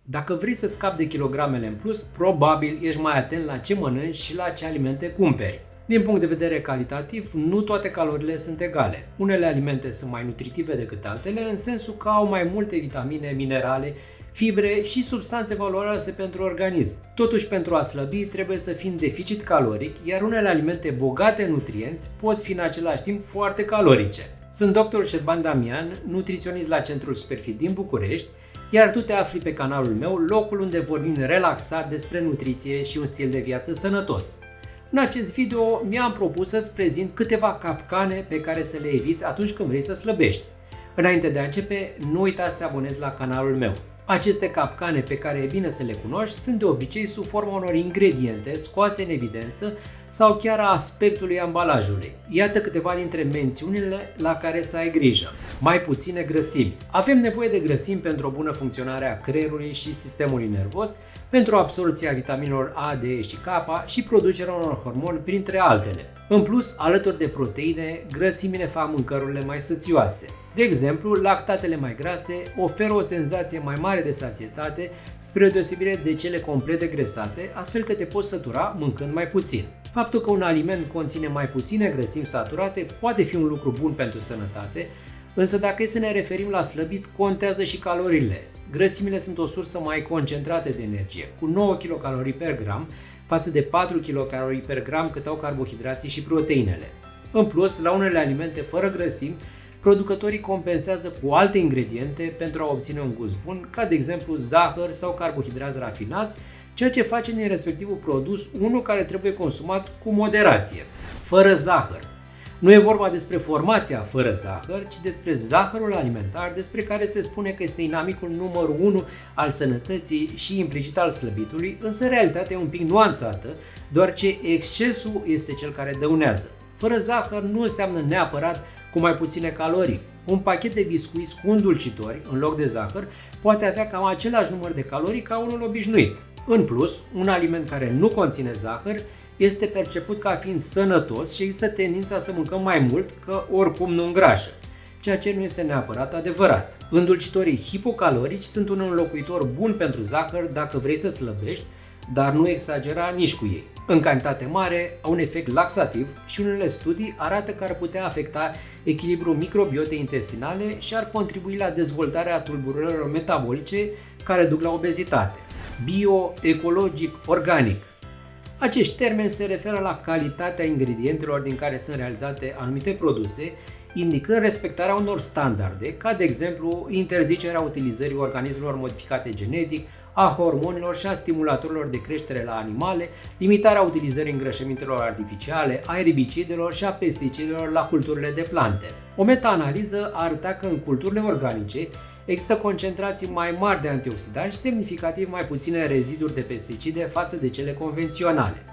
Dacă vrei să scapi de kilogramele în plus, probabil ești mai atent la ce mănânci și la ce alimente cumperi. Din punct de vedere calitativ, nu toate calorile sunt egale. Unele alimente sunt mai nutritive decât altele, în sensul că au mai multe vitamine, minerale, fibre și substanțe valoroase pentru organism. Totuși, pentru a slăbi, trebuie să fii în deficit caloric, iar unele alimente bogate în nutrienți pot fi în același timp foarte calorice. Sunt dr. Șerban Damian, nutriționist la Centrul Superfit din București, iar tu te afli pe canalul meu, locul unde vorbim relaxat despre nutriție și un stil de viață sănătos. În acest video mi-am propus să-ți prezint câteva capcane pe care să le eviți atunci când vrei să slăbești. Înainte de a începe, nu uita să te abonezi la canalul meu. Aceste capcane pe care e bine să le cunoști sunt de obicei sub forma unor ingrediente scoase în evidență sau chiar a aspectului ambalajului. Iată câteva dintre mențiunile la care să ai grijă. Mai puține grăsimi. Avem nevoie de grăsimi pentru o bună funcționare a creierului și sistemului nervos, pentru absorbția vitaminelor A, D și K și producerea unor hormoni, printre altele. În plus, alături de proteine, grăsimile fac mâncărurile mai sățioase. De exemplu, lactatele mai grase oferă o senzație mai mare de sațietate spre deosebire de cele complet degresate, astfel că te poți sătura mâncând mai puțin. Faptul că un aliment conține mai puține grăsimi saturate poate fi un lucru bun pentru sănătate, însă dacă e să ne referim la slăbit, contează și caloriile. Grăsimile sunt o sursă mai concentrată de energie, cu 9 kcal per gram față de 4 kcal per gram cât au carbohidrații și proteinele. În plus, la unele alimente fără grăsimi, producătorii compensează cu alte ingrediente pentru a obține un gust bun, ca de exemplu zahăr sau carbohidrați rafinați, ceea ce face din respectivul produs unul care trebuie consumat cu moderație. Fără zahăr. Nu e vorba despre formația fără zahăr, ci despre zahărul alimentar, despre care se spune că este inamicul numărul 1 al sănătății și implicit al slăbitului, însă realitatea e un pic nuanțată, doar ce excesul este cel care dăunează. Fără zahăr nu înseamnă neapărat cu mai puține calorii. Un pachet de biscuiți cu îndulcitori, în loc de zahăr, poate avea cam același număr de calorii ca unul obișnuit. În plus, un aliment care nu conține zahăr este perceput ca fiind sănătos și există tendința să mâncăm mai mult, că oricum nu îngrașă, ceea ce nu este neapărat adevărat. Îndulcitorii hipocalorici sunt un înlocuitor bun pentru zahăr dacă vrei să slăbești, dar nu exagera nici cu ei. În cantitate mare, au un efect laxativ și unele studii arată că ar putea afecta echilibrul microbiotei intestinale și ar contribui la dezvoltarea tulburărilor metabolice care duc la obezitate. Bio, ecologic, organic. Acești termeni se referă la calitatea ingredientelor din care sunt realizate anumite produse, indicând respectarea unor standarde, ca de exemplu interzicerea utilizării organismelor modificate genetic, a hormonilor și a stimulatorilor de creștere la animale, limitarea utilizării îngrășămintelor artificiale, a erbicidelor și a pesticidelor la culturile de plante. O meta-analiză arăta că în culturile organice există concentrații mai mari de antioxidanți și semnificativ mai puține reziduri de pesticide față de cele convenționale.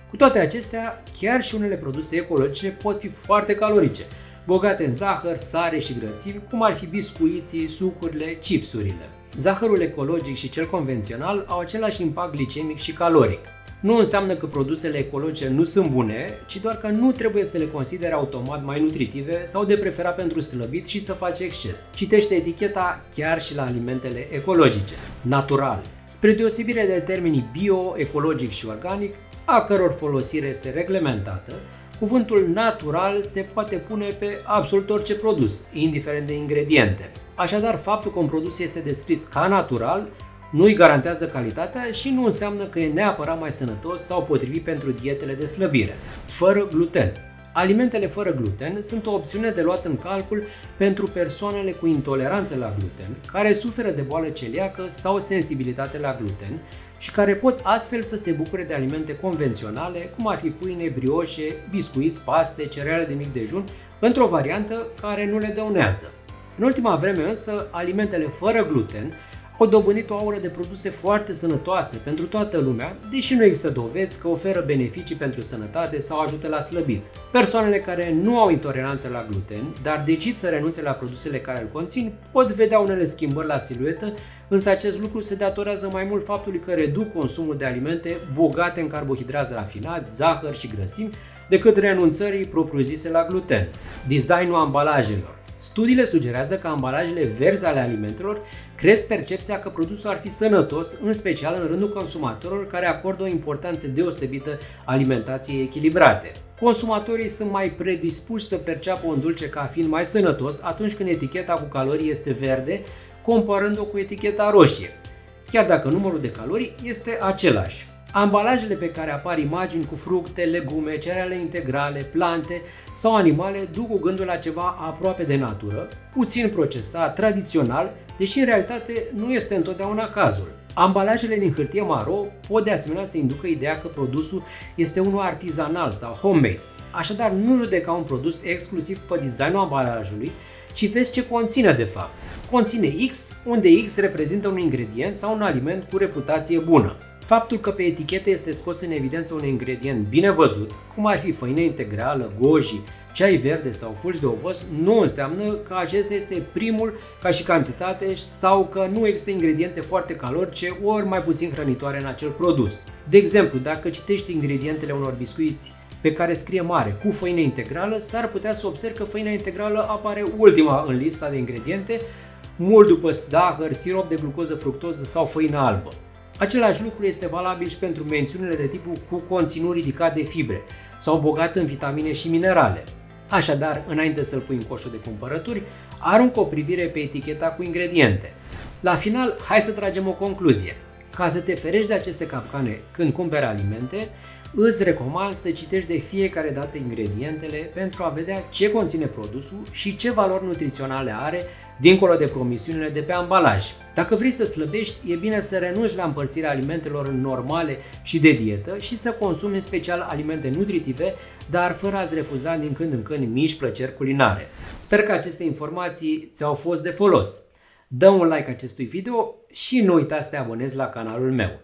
Cu toate acestea, chiar și unele produse ecologice pot fi foarte calorice, bogate în zahăr, sare și grăsimi, cum ar fi biscuiții, sucurile, chipsurile. Zahărul ecologic și cel convențional au același impact glicemic și caloric. Nu înseamnă că produsele ecologice nu sunt bune, ci doar că nu trebuie să le consideri automat mai nutritive sau de preferat pentru slăbit și să faci exces. Citește eticheta chiar și la alimentele ecologice. Natural. Spre deosebire de termenii bio, ecologic și organic, a căror folosire este reglementată, cuvântul natural se poate pune pe absolut orice produs, indiferent de ingrediente. Așadar, faptul că un produs este descris ca natural nu îi garantează calitatea și nu înseamnă că e neapărat mai sănătos sau potrivit pentru dietele de slăbire. Fără gluten. Alimentele fără gluten sunt o opțiune de luat în calcul pentru persoanele cu intoleranță la gluten, care suferă de boală celiacă sau sensibilitate la gluten și care pot astfel să se bucure de alimente convenționale, cum ar fi pâine, brioșe, biscuiți, paste, cereale de mic dejun, într-o variantă care nu le dăunează. În ultima vreme însă, alimentele fără gluten au dobândit o aură de produse foarte sănătoase pentru toată lumea, deși nu există dovezi că oferă beneficii pentru sănătate sau ajută la slăbit. Persoanele care nu au intoleranță la gluten, dar decid să renunțe la produsele care îl conțin, pot vedea unele schimbări la siluetă, însă acest lucru se datorează mai mult faptului că reduc consumul de alimente bogate în carbohidrați rafinați, zahăr și grăsimi, decât renunțării propriu-zise la gluten. Designul ambalajelor. Studiile sugerează că ambalajele verzi ale alimentelor cresc percepția că produsul ar fi sănătos, în special în rândul consumatorilor care acordă o importanță deosebită alimentației echilibrate. Consumatorii sunt mai predispuși să perceapă un dulce ca fiind mai sănătos atunci când eticheta cu calorii este verde, comparând-o cu eticheta roșie, chiar dacă numărul de calorii este același. Ambalajele pe care apar imagini cu fructe, legume, cereale integrale, plante sau animale duc cu gândul la ceva aproape de natură, puțin procesat, tradițional, deși în realitate nu este întotdeauna cazul. Ambalajele din hârtie maro pot de asemenea să inducă ideea că produsul este unul artizanal sau homemade. Așadar, nu judeca un produs exclusiv pe designul ambalajului, ci vezi ce conține de fapt. Conține X, unde X reprezintă un ingredient sau un aliment cu reputație bună. Faptul că pe etichetă este scos în evidență un ingredient bine văzut, cum ar fi făină integrală, goji, ceai verde sau fulgi de ovăz, nu înseamnă că acesta este primul ca și cantitate sau că nu există ingrediente foarte calorice ori mai puțin hrănitoare în acel produs. De exemplu, dacă citești ingredientele unor biscuiți pe care scrie mare cu făină integrală, s-ar putea să observi că făina integrală apare ultima în lista de ingrediente, mult după zahăr, sirop de glucoză, fructoză sau făină albă. Același lucru este valabil și pentru mențiunile de tipul cu conținut ridicat de fibre sau bogat în vitamine și minerale. Așadar, înainte să-l pui în coșul de cumpărături, aruncă o privire pe eticheta cu ingrediente. La final, hai să tragem o concluzie. Ca să te ferești de aceste capcane când cumperi alimente, îți recomand să citești de fiecare dată ingredientele pentru a vedea ce conține produsul și ce valori nutriționale are dincolo de promisiunile de pe ambalaj. Dacă vrei să slăbești, e bine să renunți la împărțirea alimentelor normale și de dietă și să consumi în special alimente nutritive, dar fără a-ți refuza din când în când mici plăceri culinare. Sper că aceste informații ți-au fost de folos. Dă un like acestui video și nu uita să te abonezi la canalul meu.